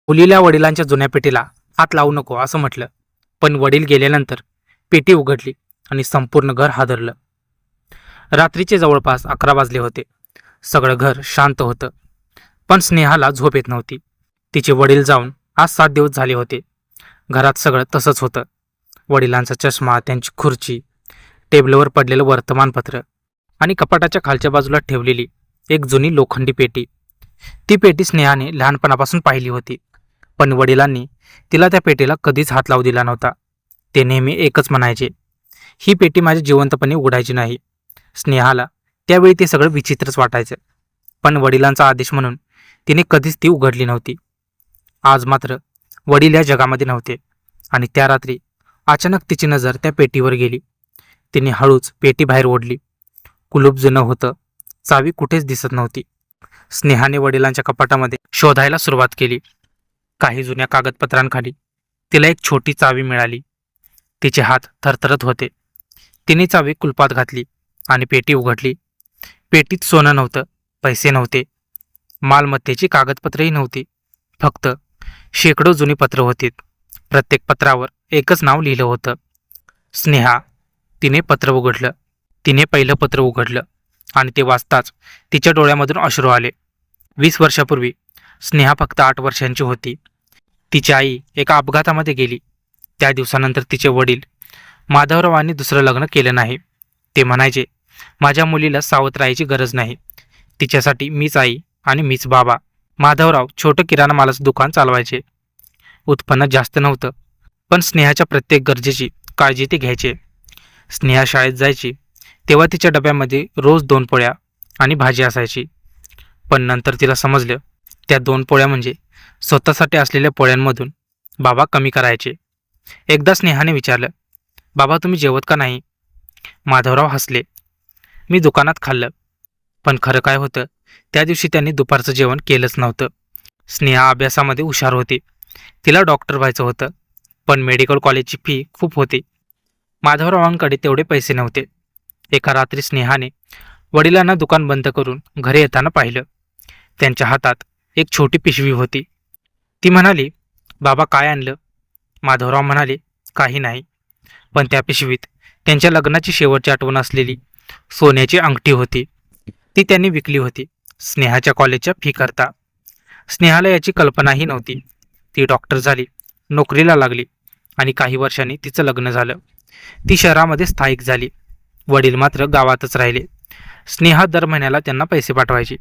मुलीला वडिलांच्या जुन्या पेटीला हात लावू नको असं म्हटलं, पण वडील गेल्यानंतर पेटी उघडली आणि संपूर्ण घर हादरलं. रात्रीचे जवळपास 11 वाजले होते. सगळं घर शांत होतं, पण स्नेहाला झोप येत नव्हती. तिचे वडील जाऊन आज 7 दिवस झाले होते. घरात सगळं तसंच होतं. वडिलांचा चष्मा, त्यांची खुर्ची, टेबलवर पडलेलं वर्तमानपत्र आणि कपाटाच्या खालच्या बाजूला ठेवलेली एक जुनी लोखंडी पेटी. ती पेटी स्नेहाने लहानपणापासून पाहिली होती, पण वडिलांनी तिला त्या पेटीला कधीच हात लावू दिला नव्हता. ते नेहमी एकच म्हणायचे, ही पेटी माझ्या जिवंतपणे उघडायची नाही. स्नेहाला त्यावेळी ते सगळं विचित्रच वाटायचं, पण वडिलांचा आदेश म्हणून तिने कधीच ती उघडली नव्हती. आज मात्र वडील या जगामध्ये नव्हते आणि त्या रात्री अचानक तिची नजर त्या पेटीवर गेली. तिने हळूच पेटी बाहेर ओढली. कुलूप जुनं होतं, चावी कुठेच दिसत नव्हती. स्नेहाने वडिलांच्या कपाटामध्ये शोधायला सुरुवात केली. काही जुन्या कागदपत्रांखाली तिला एक छोटी चावी मिळाली. तिचे हात थरथरत होते. तिने चावी कुलपात घातली आणि पेटी उघडली. पेटीत सोनं नव्हतं, पैसे नव्हते, मालमत्तेची कागदपत्रही नव्हती. फक्त शेकडो जुनी पत्र होती. प्रत्येक पत्रावर एकच नाव लिहिलं होतं, स्नेहा. तिने पत्र उघडलं. तिने पहिलं पत्र उघडलं आणि ते वाचताच तिच्या डोळ्यामधून अश्रू आले. 20 वर्षापूर्वी स्नेहा फक्त 8 वर्षांची होती. तिची आई एका अपघातामध्ये गेली. त्या दिवसानंतर तिचे वडील माधवरावांनी दुसरं लग्न केलं नाही. ते म्हणायचे, माझ्या मुलीला सावत्र राहायची गरज नाही. तिच्यासाठी मीच आई आणि मीच बाबा. माधवराव छोटं किराणा मालाचं दुकान चालवायचे. उत्पन्न जास्त नव्हतं, पण स्नेहाच्या प्रत्येक गरजेची काळजी ते घ्यायचे. स्नेहा शाळेत जायची तेव्हा तिच्या डब्यामध्ये रोज 2 पोळ्या आणि भाजी असायची. पण नंतर तिला समजलं, त्या 2 पोळ्या म्हणजे स्वतःसाठी असलेल्या पोळ्यांमधून बाबा कमी करायचे. एकदा स्नेहाने विचारलं, बाबा तुम्ही जेवत का नाही? माधवराव हसले. मी दुकानात खाल्लं. पण खरं काय होतं, त्या दिवशी त्यांनी दुपारचं जेवण केलंच नव्हतं. स्नेहा अभ्यासामध्ये हुशार होती. तिला डॉक्टर व्हायचं होतं, पण मेडिकल कॉलेजची फी खूप होती. माधवरावांकडे तेवढे पैसे नव्हते. एका रात्री स्नेहाने वडिलांना दुकान बंद करून घरी येताना पाहिलं. त्यांच्या हातात एक छोटी पिशवी होती. ती म्हणाली, बाबा काय आणलं? माधवराव म्हणाले, काही नाही. पण त्या पिशवीत त्यांच्या लग्नाची शेवटची आठवण असलेली सोन्याची अंगठी होती. ती त्यांनी विकली होती स्नेहाच्या कॉलेजच्या फी करता. स्नेहाला याची कल्पनाही नव्हती. ती डॉक्टर झाली, नोकरीला लागली आणि काही वर्षांनी तिचं लग्न झालं. ती शहरामध्ये स्थायिक झाली. वडील मात्र गावातच राहिले. स्नेहा दर महिन्याला त्यांना पैसे पाठवायचे,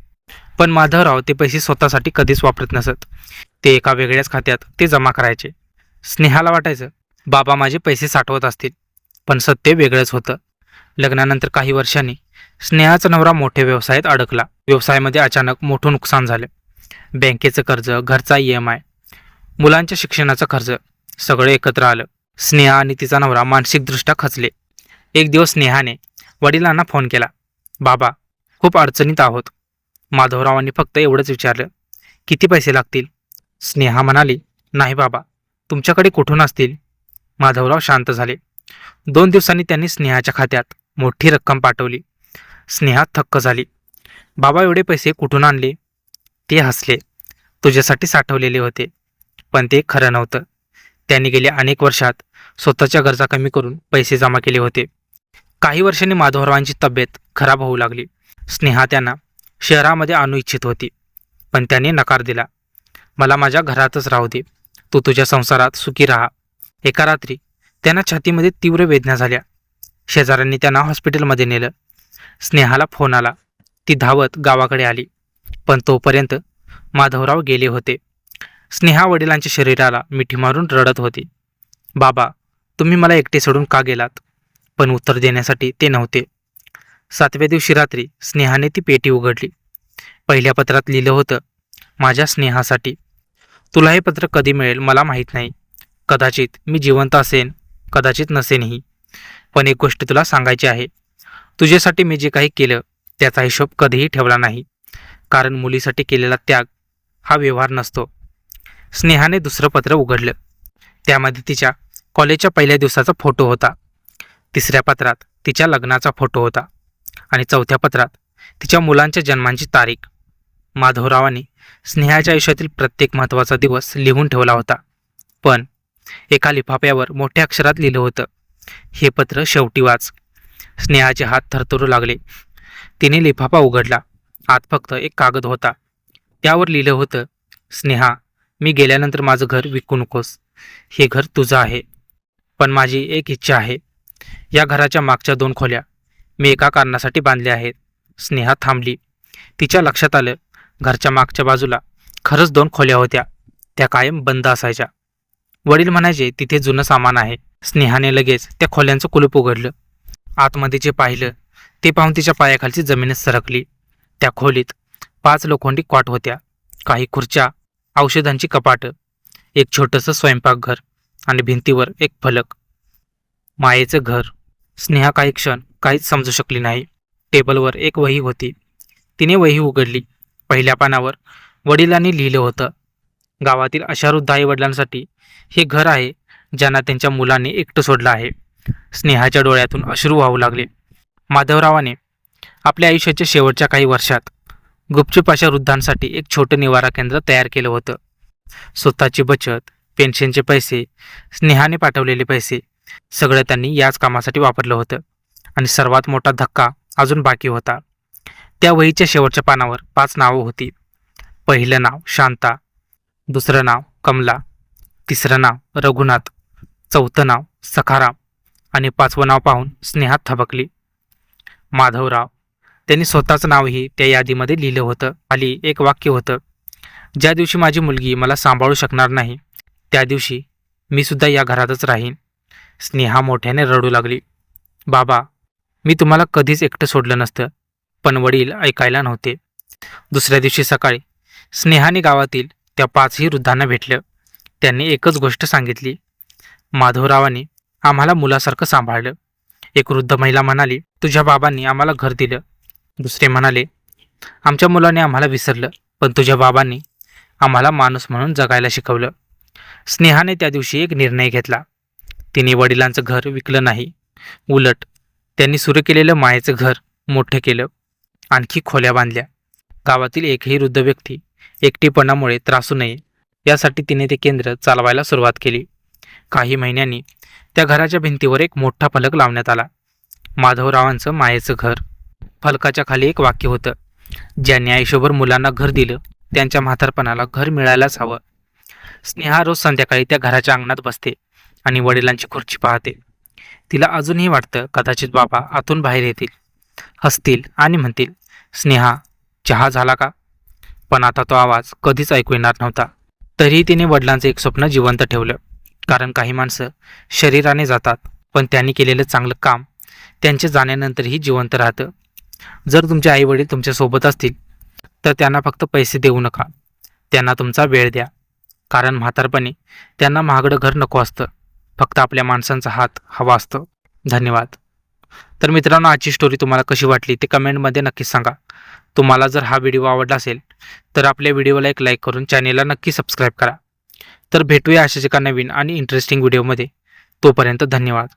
पण माधवराव ते पैसे स्वतःसाठी कधीच वापरत नसत. ते एका वेगळ्याच खात्यात ते जमा करायचे. स्नेहाला वाटायचं, बाबा माझे पैसे साठवत असतील, पण सत्य वेगळंच होतं. लग्नानंतर काही वर्षांनी स्नेहाचा नवरा मोठ्या व्यवसायात अडकला. व्यवसायामध्ये अचानक मोठं नुकसान झालं. बँकेचं कर्ज, घरचा EMI, मुलांच्या शिक्षणाचा खर्च सगळं एकत्र आलं. स्नेहा आणि तिचा नवरा मानसिकदृष्ट्या खचले. एक दिवस स्नेहाने वडिलांना फोन केला, बाबा खूप अडचणीत आहोत. माधवरावांनी फक्त एवढंच विचारलं, किती पैसे लागतील? स्नेहा म्हणाली, नाही बाबा, तुमच्याकडे कुठून असतील? माधवराव शांत झाले. 2 दिवसांनी त्यांनी स्नेहाच्या खात्यात मोठी रक्कम पाठवली. स्नेहा थक्क झाली. बाबा एवढे पैसे कुठून आणले? ते हसले. तुझ्यासाठी साठवलेले होते. पण ते खरं नव्हतं. त्यांनी गेल्या अनेक वर्षात स्वतःच्या गरजा कमी करून पैसे जमा केले होते. काही वर्षांनी माधवरावांची तब्येत खराब होऊ लागली. स्नेहा त्यांना शहरामध्ये आणू इच्छित होती, पण त्यांनी नकार दिला. मला माझ्या घरातच राहू दे, तू तुझ्या संसारात सुखी राहा. एका रात्री त्यांना छातीमध्ये तीव्र वेदना झाल्या. शेजाऱ्यांनी त्यांना हॉस्पिटलमध्ये नेलं. स्नेहाला फोन आला. ती धावत गावाकडे आली, पण तोपर्यंत माधवराव गेले होते. स्नेहा वडिलांच्या शरीराला मिठी मारून रडत होती. बाबा तुम्ही मला एकटे सोडून का गेलात? पण उत्तर देण्यासाठी ते नव्हते. 7व्या दिवशी रात्री स्नेहाने ती पेटी उघडली. पहिल्या पत्रात लिहिलं होतं, माझ्या स्नेहासाठी. तुला हे पत्र कधी मिळेल मला माहीत नाही. कदाचित मी जिवंत असेन, कदाचित नसेनही. पण एक गोष्ट तुला सांगायची आहे, तुझ्यासाठी मी जे काही केलं त्याचा हिशोब कधीही ठेवला नाही. कारण मुलीसाठी केलेला त्याग हा व्यवहार नसतो. स्नेहाने दुसरं पत्र उघडलं. त्यामध्ये तिच्या कॉलेजच्या पहिल्या दिवसाचा फोटो होता. 3ऱ्या पत्रात तिच्या लग्नाचा फोटो होता आणि 4थ्या पत्रात तिच्या मुलांच्या जन्मांची तारीख. माधवरावांनी स्नेहाच्या आयुष्यातील प्रत्येक महत्त्वाचा दिवस लिहून ठेवला होता. पण एका लिफाफ्यावर मोठ्या अक्षरात लिहिलं होतं, हे पत्र शेवटी वाच. स्नेहाचे हात थरथरू लागले. तिने लिफाफा उघडला. आत फक्त एक कागद होता. त्यावर लिहिलं होतं, स्नेहा, मी गेल्यानंतर माझं घर विकू नकोस. हे घर तुझं आहे. पण माझी एक इच्छा आहे. या घराच्या मागच्या 2 खोल्या मी एका कारणासाठी बांधल्या आहेत. स्नेहा थांबली. तिच्या लक्षात आलं, घरच्या मागच्या बाजूला खरंच 2 खोल्या होत्या. त्या कायम बंद असायच्या. वडील म्हणायचे तिथे जुनं सामान आहे. स्नेहाने लगेच त्या खोल्यांचं कुलूप उघडलं. आतमध्ये जे पाहिलं ते पाहून तिच्या पायाखालची जमीनच सरकली. त्या खोलीत 5 लोखंडी कॉट होत्या, काही खुर्च्या, औषधांची कपाटं, एक छोटंसं स्वयंपाकघर आणि भिंतीवर एक फलक. मायेचं घर. स्नेहा काही क्षण काहीच समजू शकली नाही. टेबलवर एक वही होती. तिने वही उघडली. पहिल्या पानावर वडिलांनी लिहिलं होतं, गावातील अशा वृद्ध आई वडिलांसाठी हे घर आहे ज्यांना त्यांच्या मुलांनी एकटं सोडलं आहे. स्नेहाच्या डोळ्यातून अश्रू वाहू लागले. माधवरावाने आपल्या आयुष्याच्या शेवटच्या काही वर्षात गुपचूप अशा वृद्धांसाठी एक छोटं निवारा केंद्र तयार केलं होतं. स्वतःची बचत, पेन्शनचे पैसे, स्नेहाने पाठवलेले पैसे सगळं त्यांनी याच कामासाठी वापरलं होतं. आणि सर्वात मोठा धक्का अजून बाकी होता. त्या वहीच्या शेवटच्या पानावर 5 नावं होती. पहिलं नाव शांता, दुसरं नाव कमला, तिसरं नाव रघुनाथ, चौथं नाव सखाराम आणि 5वं नाव पाहून स्नेहा थबकली. माधवराव. त्यांनी स्वतःचं नावही त्या यादीमध्ये लिहिलं होतं. खाली एक वाक्य होतं, ज्या दिवशी माझी मुलगी मला सांभाळू शकणार नाही त्या दिवशी मी सुद्धा या घरातच राहीन. स्नेहा मोठ्याने रडू लागली. बाबा, मी तुम्हाला कधीच एकटं सोडलं नसतं. पण वडील ऐकायला नव्हते. दुसऱ्या दिवशी सकाळी स्नेहाने गावातील त्या 5ही वृद्धांना भेटलं. त्यांनी एकच गोष्ट सांगितली, माधवरावांनी आम्हाला मुलासारखं सांभाळलं. एक वृद्ध महिला म्हणाली, तुझ्या बाबांनी आम्हाला घर दिलं. दुसरे म्हणाले, आमच्या मुलाने आम्हाला विसरलं, पण तुझ्या बाबांनी आम्हाला माणूस म्हणून जगायला शिकवलं. स्नेहाने त्या दिवशी एक निर्णय घेतला. तिने वडिलांचं घर विकलं नाही. उलट त्यांनी सुरू केलेलं मायेचं घर मोठं केलं. आणखी खोल्या बांधल्या. गावातील एकही वृद्ध व्यक्ती एकटेपणामुळे त्रासू नये यासाठी तिने ते केंद्र चालवायला सुरुवात केली. काही महिन्यांनी त्या घराच्या भिंतीवर एक मोठा फलक लावण्यात आला, माधवरावांचं मायेचं घर. फलकाच्या खाली एक वाक्य होतं, ज्यांनी आयुष्यभर मुलांना घर दिलं त्यांच्या म्हातारपणाला घर मिळायलाच हवं. स्नेहा रोज संध्याकाळी त्या घराच्या अंगणात बसते आणि वडिलांची खुर्ची पाहते. तिला अजूनही वाटतं कदाचित बाबा आतून बाहेर येतील, हसतील आणि म्हणतील, स्नेहा, चहा झाला का? पण आता तो आवाज कधीच ऐकू येणार नव्हता. तरीही तिने वडिलांचं एक स्वप्न जिवंत ठेवलं. कारण काही माणसं शरीराने जातात, पण त्यांनी केलेलं चांगलं काम त्यांच्या जाण्यानंतरही जिवंत राहतं. जर तुमचे आईवडील तुमच्यासोबत असतील तर त्यांना फक्त पैसे देऊ नका, त्यांना तुमचा वेळ द्या. कारण म्हातारपणी त्यांना महागडं घर नको असतं, फक्त आपल्या माणसांचा हात हवा असतो. धन्यवाद. तर मित्रांनो, आजची स्टोरी तुम्हाला कशी वाटली ते कमेंटमध्ये नक्कीच सांगा. तुम्हाला जर हा व्हिडिओ आवडला असेल तर आपल्या व्हिडिओला एक लाईक करून चॅनेलला नक्की सबस्क्राईब करा. तर भेटूया अशाच एका नवीन आणि इंटरेस्टिंग व्हिडिओमध्ये. तोपर्यंत धन्यवाद.